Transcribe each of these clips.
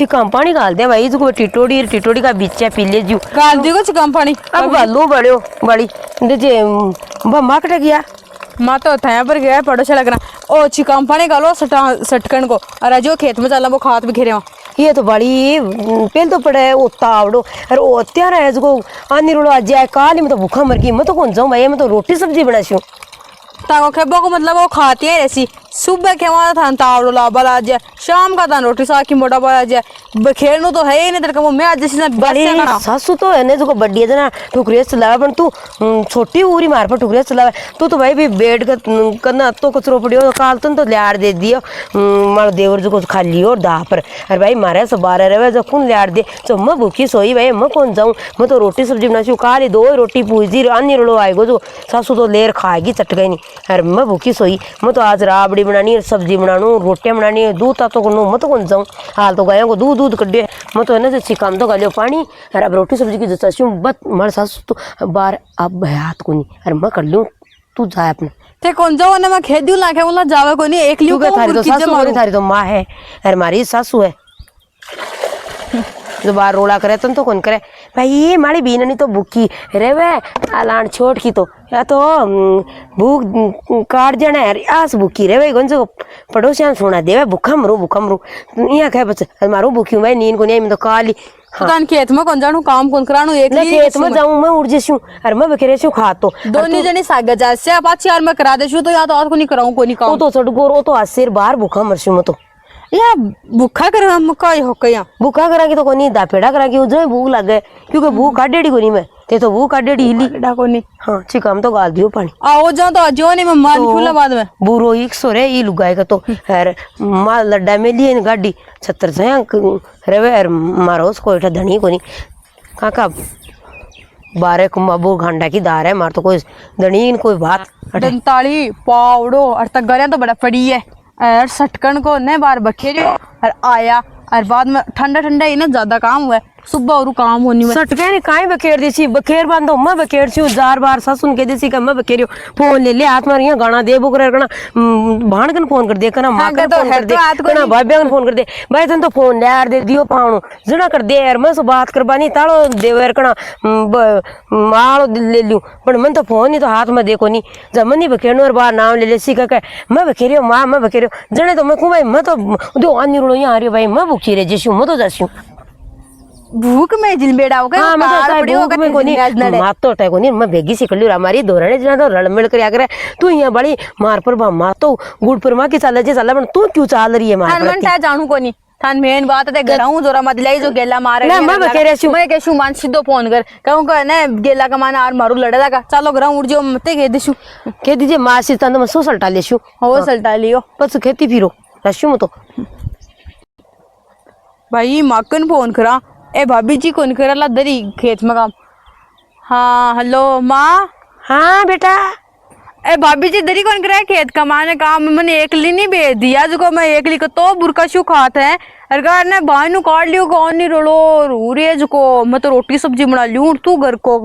चिकम पानी गाल दे भाई इसको टिटोड़ी का बीच पीले जू गाल दियो चिकम पानी अब गालो बड़ो बड़ी जे बम्मा कट गया माँ तो था पर गया पड़ोसा लग रहा ओ चिकम पानी गालो सटकन को और जो खेत में चला वो खाद भी घेरे ये तो बड़ी पहले तो पड़े ओता आवड़ो अरे ओत्या रहा है इसको आनी रोड़ो आज जाए काली में तो भूखा मर गई मैं तो कौन जाऊँ भाई मैं तो रोटी सब्जी बनाशी हूँ ताको खेबो को मतलब वो खाती है ऐसी सुबह के वहाँ था तावड़ो ला बला जाए शाम का था रोटी साकी मोटा बला जाए खेलनो तो है ही नहीं तेरे को मैं आज जैसे बड़ी सासू तो है ना जो बड्डी है ना ठुकरिया चलावे पर तू छोटी उरी मार पर ठुकरिया चलावे तू तो भाई भी बेड करना तो कचरो पड़ियो काल तो लियार दे दियो मारो देवर जो कुछ खा लियो और दा पर अरे भाई मारे सब बारह रहे जो कौन लियार दे तो मैं भूखी सोई भाई मैं कौन जाऊँ मैं तो रोटी सब्जी बनाती हूँ काली दो रोटी पूजी अन्य रोड़ो आएगो जो सासू तो लेर खाएगी चट गई नहीं अरे मैं भूखी सोई मैं तो आज राबड़ी बनानी सब्जी बनानू रोटियां बनानी रोटियां ता तो मैं तो कौन जाऊँ हाल तो गया को दूध कड्डे मैं तो है ना जैसी काम तो गालियो पानी अरे अब रोटी सब्जी की जैसा बत मारे सासू तो बार अब हाथ को नहीं अरे मैं कर लूँ तू जाए अपने ते कौन जाओ ना मैं खेत दूँ लाके बोला जावे को नहीं एक लियो थारी तो माँ है अरे मारी सासू है जो बार रोड़ा करे तो कौन करे भाई ये माड़ी बीन नहीं तो भूखी रे वे अलान छोट की तो या तो भूख काट जाना है आस भूखी रे भाई गंजो पड़ोसियां सुना दे भूखा मरू यहाँ कहे बच्चे मारू भूखी हूँ भाई नींद को नहीं मैं तो काली हाँ खेत में कौन जानू काम कौन करानू एक खेत में जाऊँ मैं उड़ जैसी हूँ अरे मैं बखेरे से खा तो दोनों जने साग जैसे पाँच यार मैं करा देशू तो या तो आज को नहीं कराऊँ को नहीं काम तो सड़को तो आज सिर बाहर भूखा मरशू मैं तो या भूखा करा मक्का हो कया भूखा करा की तो कोनी दापेड़ा करा की उधर भूख लग गए क्योंकि भूख काटेड़ी कोनी मैं ते तो भूख काटेड़ी हिली डा कोनी हाँ चिकम तो गाल दियो पानी आओ जा तो जो नहीं मैं मान खुला बाद में बुरो एक सो रे ई लुगाए का तो यार मां लड्डा में लिए गाड़ी छत्तर से रेवे यार मारो उसको इठा धनी कोनी काका 12 कुमाबू घंटा की दार है मार तो कोई धनी कोई बात दंताली पावड़ो और तक गलियां तो बड़ा पड़ी है और सटकन को न बार बखेरे और आया और बाद में ठंडा ठंडा ही ना ज्यादा काम हुआ सुबह और काम होनी में सटके ने काई बखेर देसी बखेर बांधो मैं बखेर छु जार बार ससुन के देसी का मैं बखेरियो फोन ले हाथ मार यहां गाना दे बुक करना भाण कन फोन कर दे कना मां कन फोन कर दे कना भाभी कन फोन कर दे भाई तन तो फोन ले यार दे दियो पाणो जना कर दे यार मैं सो बात करबानी तालो देवर कना मालो ले लियो पर मन तो फोन ही तो हाथ में देखो नहीं जमनी बखेरनो और बार नाम ले ले सी का मैं बखेरियो मां मैं बखेरियो जने तो मैं को भाई मैं तो दो अन्य रोड़ो यहां आ रही भाई मैं भूखी रह जेसु मैं तो जासु भूख में जिल बेड़ा हो गया मैं तो भूख में कोनी मात तो टाइ कोनी मैं भेगी से कल्ली हमारी दोरणे जना तो रलमिल कर आकर तू यहां बड़ी मार पर मां तो गुड़ पर मां की चाल जे चाल तू क्यों चाल रही है मार पर मन ता जानू कोनी थान मेन बात है घराऊ जोरा मदलाई जो गेला मारे ना मैं बकेरे छु मैं केशु मान सीधो फोन कर कहूं का ना गेला का माना और मारू लड़े लगा चलो घराऊ उड़ जो मते के देशु के दीजिए मां से तंद मैं सो सल्टा लेशु हो सल्टा लियो बस खेती फिरो रशु मत तो भाई माकन फोन करा ए भाभी जी कौन करला दरी खेत में काम हाँ हेलो माँ हाँ बेटा ए भाभी जी दरी कौन करा खेत कमाने काम मैंने एकली नहीं भेज दिया जो मैं एकली को तो बुरका शू खाते हैं अगर ने भाई नु काट लियो कौन नहीं रोलो रूरे जो को मैं तो रोटी सब्जी बना लूँ तू घर को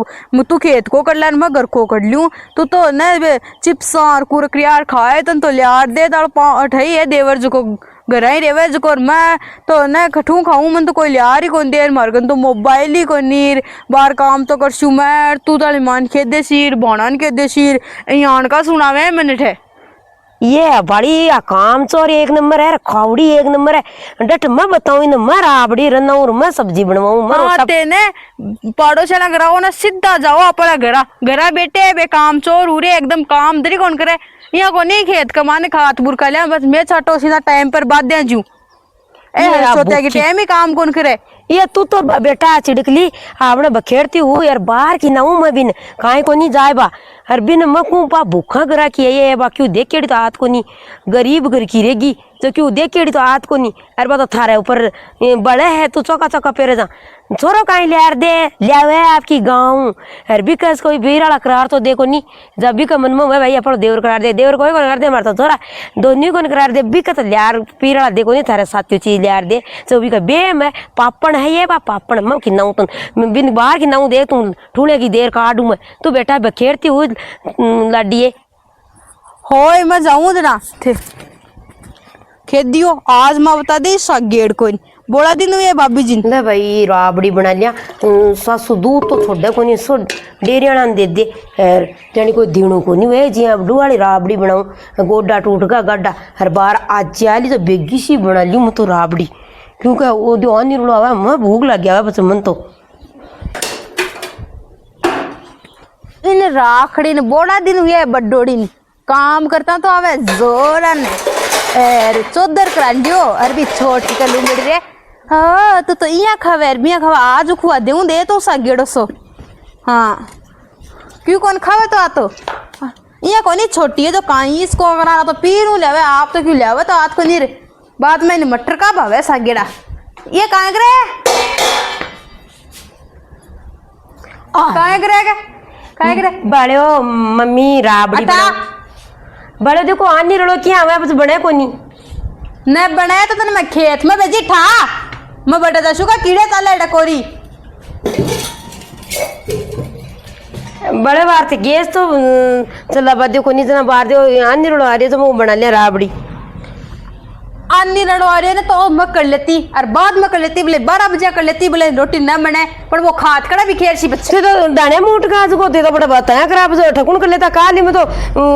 तू खेत को कर ले मैं घर को कर लूँ तो न चिप्स और कुरकुरियार खाए तन तो लियार दे दाल ठही है देवर जो को घर ही रेवे जो और मैं तो न खटू खाऊं मन तो कोई लियार ही कौन देर मरगन तो मोबाइल ही कोई नीर बार काम तो करशू मैं तू ताली मान के दे सीर बोनान के दे सीर यान का सुनावे मिनट है ये बड़ी काम चोर एक नंबर है खावड़ी एक नंबर है डट मैं बताऊं इन मैं राबड़ी रना और मैं सब्जी बनवाऊं मैं तेने पड़ोसी ना कराओ ना सीधा जाओ अपना घरा बेटे बे काम चोर उरे एकदम काम दरी कौन करे यहाँ को नहीं खेत कमाने खात बुरका लिया बस मैं छाटो सीधा टाइम पर बाद दे जू सोते की टाइम ही काम कौन करे ये तू तो बेटा चिड़कली आपने बखेरती हूँ यार बाहर की ना हूँ मैं बिन काहे को नहीं जाए बा हर बिन मकू पा भूखा गरा की ये बा क्यों देख के तो हाथ को नहीं गरीब घर की रहेगी तो क्यों देख के तो हाथ को नहीं अरे बा तो थारे ऊपर बड़े है तू चौका चौका पेरे जा छोरो कहीं लियार दे लिया आपकी गाँव हर भी कस कोई बीराला करार तो देखो नहीं जब भी का मन में भाई अपन देवर करार दे देवर कोई करार दे मारता छोरा दोनों को करार दे भी का लियार पीराला देखो नहीं थारे साथियों चीज लियार दे तो भी का बे मैं पापड़ है ये बा पापड़ मैं कि नाऊ तुम बिन बाहर की नाऊ दे तुम ठूने की देर काटू मैं तू बेटा बखेरती हुई लाडिए होय मैं जाऊँ ना थे खेत दियो आज माँ बता दे सा गेड़ को बोला दिन हुए भाभी जी ले भाई राबड़ी बना लिया सासू दूध तो छोड़े को नहीं सो डेरियाना दे दे यानी कोई दिनों को नहीं वे जी अबडू वाली राबड़ी बनाऊं गोडा टूट गया गड्ढा हर बार आज आली तो बेगी सी बना ली मैं तो राबड़ी क्योंकि वो जो नहीं रुला हुआ मैं भूख लग गया बस मन तो इन राखड़ी ने बोला दिन हुए बड्डोड़ी ने काम करता तो आवे जोरा ने चौधर करा लियो अरे भी छोटी कलू मिल रहे हाँ तो यहाँ खावे अरबिया खावा आज खुआ दे दे तो सा गेड़ो सो हाँ क्यों कौन खावे तो आ तो यहाँ कौन छोटी है जो कहीं इसको कराना तो पीर ले आप तो क्यों ले तो आज को नहीं रे बाद में मटर का भावे सा गेड़ा ये कहाँ करे बड़े मम्मी राबड़ी बड़े देखो आनी रड़ो क्या हुआ बस बने को नहीं न बनाया तो तने मैं खेत में भेजी ठा मैं बड़ा दशु का कीड़े ताले डकोरी बड़े बार थे गैस तो चला बाद को नहीं जना बार दे आनी रड़ो आ रही तो मैं बना लिया राबड़ी आनी रड़ो आ रही है तो मैं कर लेती और बाद में कर लेती बोले 12 बजे कर लेती बोले रोटी न बने पर वो खाद कड़ा भी खेर सी बच्चे तो दाने मूठ का को दे तो बड़ा बताया खराब जो ठकुन कर लेता काली में तो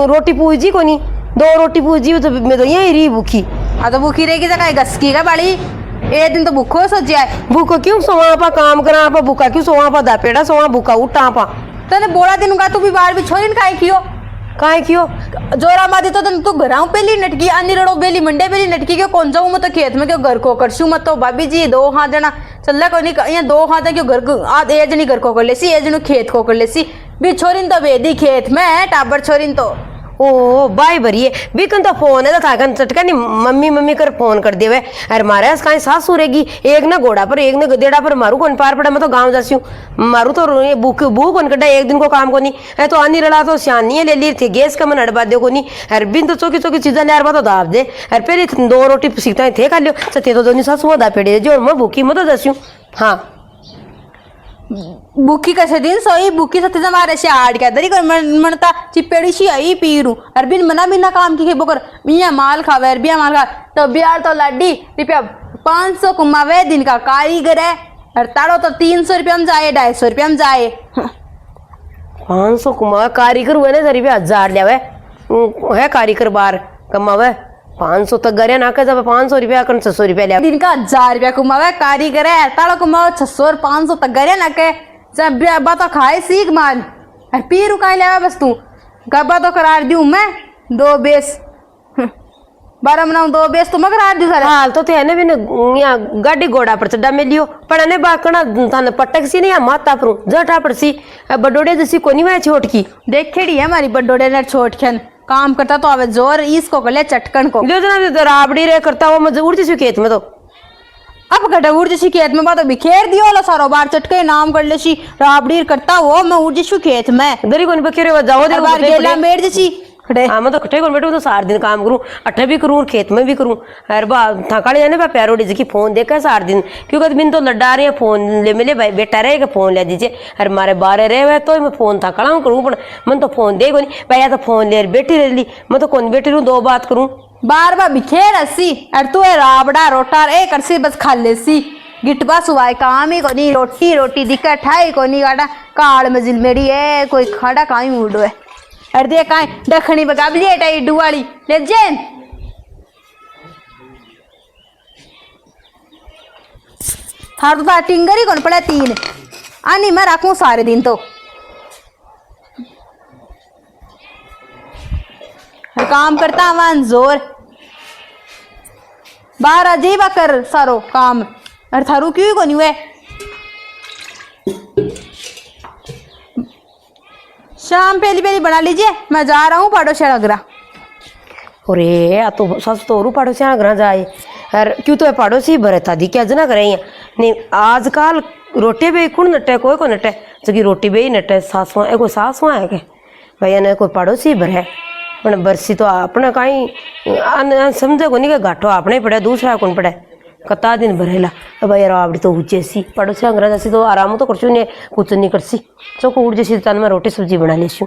रोटी पूजी को नहीं 2 रोटी पूजी तो मैं तो यही रही भूखी हाँ तो भूखी रहेगी तो कहीं घसकी का बाड़ी एक दिन तो भूखो सो जाए भूखो क्यों सोवा पा काम करा पा भूखा क्यों सोवा पा दापेड़ा सोवा भूखा उठा पा तने बोला दिन का तू भी बार भी छोरी काहे कियो काहे क्यों जोरा मादी तो तू घराऊ पेली नटकी आनी रड़ो बेली मंडे बेली नटकी क्यों कौन जाऊं मैं तो खेत में क्यों घर को करशू मत तो भाभी जी 2 हाथ देना चल को नहीं यहाँ 2 हाथ है क्यों घर को आज ए जनी घर को कर लेसी ए जनु खेत को कर लेसी भी छोरिन तो बेदी खेत में टाबर छोरिन तो ओ बाई भरिए बीकन तो फोन है तो थाकन चटका नहीं मम्मी मम्मी कर फोन कर देवे अरे मारे कहीं सास सूरेगी एक ना घोड़ा पर एक ना गदेड़ा पर मारू कौन पार पड़ा मैं तो गाँव जासी हूँ मारू तो भूख भूख कौन कटा एक दिन को काम को नहीं है तो आनी रड़ा तो सियानी है ले ली थी गैस का मन अड़बा दे को नहीं अरे बिन तो चौकी चौकी चीज़ा ले तो दाब दे अरे पहले 2 रोटी सीखता थे खा लियो सत्य तो दोनों सास हुआ दा पेड़े जो मैं भूखी मैं तो जासी हूँ हाँ बुकी कैसे दिन सोई बुकी सत्य हमारे से आड़ क्या दरी कर मनता चिपेड़ी सी आई पीरू अरबिन मना बिना काम की बोकर मियाँ माल खावे अरबिया माल खा तो बियार तो लाडी रुपया 500 कुमावे दिन का कारीगर है और ताड़ो तो 300 रुपया में जाए 250 रुपया में जाए 500 कुमा कारीगर हुए ना सर 1000 लिया है कारीगर बार कमावे 500 तक गरे ना के जब 500 रुपया कर 600 रुपया लिया दिन का 1000 रुपया कुमावे कारीगर है ताड़ो कुमावे 600 और 500 तक गरे ना के जब बात खाए सीख मान और पीरू का लिया बस तू गब्बा तो करार दूं मैं 2 बेस 12 मनाऊ 2 बेस तो मैं करार दूं सारे हाल तो थे ना भी यहाँ गाड़ी घोड़ा पर चढ़ा में लियो पढ़ने बाकना थाने पटक सी नहीं माता पर जटा पर सी बडोड़े जैसी कोनी मैं छोट की देखेड़ी है हमारी बडोड़े ने छोट खन काम करता तो आवे जोर इसको गले चटकन को जो जना तो राबड़ी रे करता वो मैं उड़ जैसी खेत में तो अब घटा उड़ जैसी खेत में बात बिखेर दियो लो सारो बार चटके नाम कर लेसी राबड़ी करता वो मैं उड़ जैसी खेत में दरी कोनी बखेरे जाओ दे बार गेला मेड़ जैसी खड़े हाँ मैं तो कटे कोन बैठू तो 4 दिन काम करूँ अठे भी करूँ खेत में भी करूँ अरे बा थकाड़ी जाने पैरो डी जी फोन देखा 4 दिन क्योंकि बिन तो लड्डा रही है फोन ले मिले भाई बेटा रहेगा फोन ले दीजिए अरे मारे बारे रहे हुए तो मैं फोन थकाड़ा करूँ पर मन तो फोन दे को नहीं भैया तो फोन ले बैठी रह ली मैं तो कौन बैठी रहूँ 2 बात करूँ बार बार बिखेर अस्सी अरे तू राबड़ा रोटार ए करसी बस खा लेसी गिटबा सुवाई काम ही कोनी रोटी रोटी दिक्कत ठाई कोनी गाड़ा काल में जिल मेरी है कोई खाड़ा काई उड़ो है अरे दे काई दखनी बगाबली है टाई डुवाली ले जेन थार तो टिंगरी कौन पड़ा 3 आनी मैं रखूं सारे दिन तो काम करता हमारा जोर बाहर अजीब कर सारो काम अरे थारू क्यों को नहीं हुए शाम पहली पहली बना लीजिए मैं जा रहा हूँ पाड़ोसी अगरा अरे आ तो सस तो और पड़ोसी घर जाए अरे क्यों तो पड़ोसी भरे था दी क्या जना करे नहीं आजकल रोटी भी कौन नटे कोई को नटे जबकि रोटी भी नटे सासवा कोई सासवा है के भैया ने कोई पड़ोसी भरे पर बरसी तो अपने कहीं समझे को नहीं घाटो अपने पड़े दूसरा कौन पड़े कता दिन भरेला भाई राबड़ी तो ऊँचे सी पड़ोसी अंग्रा जैसी तो आराम तो करछू ने कुछ नहीं करसी चो को उड़ जैसी तन मैं रोटी सब्जी बना लेसी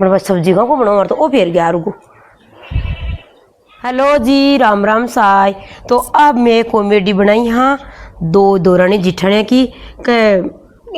पर बस सब्जी को बनाऊँ तो वो फेर गया रुको हेलो जी, राम राम साय। तो अब मैं कॉमेडी बनाई हाँ दो दौरानी जिठने की के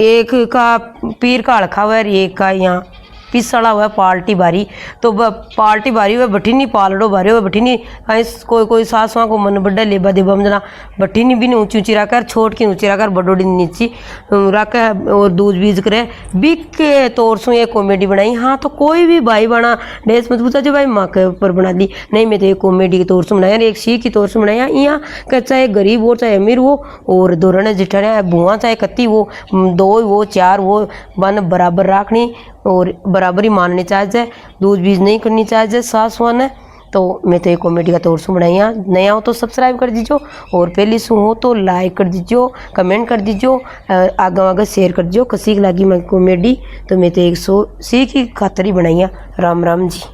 एक का पीर का अड़खा हुआ है, एक का यहाँ पिसड़ा हुआ है पाल्टी बारी। तो पाल्टी बारी हुआ बठीनी पालड़ो बारी हुआ बठीनी कोई कोई सास वहाँ को मन बड्डा लेबा देबा जना बठीनी भी ऊंची ऊंची रखकर छोट की ऊंची रखकर बडोड़ी नीची रख और दूध बीज करे बिक के तौर से ये कॉमेडी बनाई हाँ। तो कोई भी भाई बना डेस मत पूछा जो भाई माँ के ऊपर बना दी, नहीं मैं तो एक कॉमेडी के तौर से बनाया, एक सीख के तौर से बनाया। यहाँ का चाहे गरीब हो चाहे अमीर हो और दोराने जिठाने बुआ चाहे कत्ती हो दो वो चार वो बन बराबर रखनी और बराबरी माननी चाहिए, दूध बीज नहीं करनी चाहिए सास वन है। तो मैं तो एक कॉमेडी का तौर से बनाई। नया हो तो सब्सक्राइब कर दीजिए और पहली सु हो तो लाइक कर दीजिए, कमेंट कर दीजिए, आगे आगे शेयर कर दीजिए। कसी की लगी मैं कॉमेडी तो मैं तो एक सौ सीख की खातर ही बनाई। राम राम जी।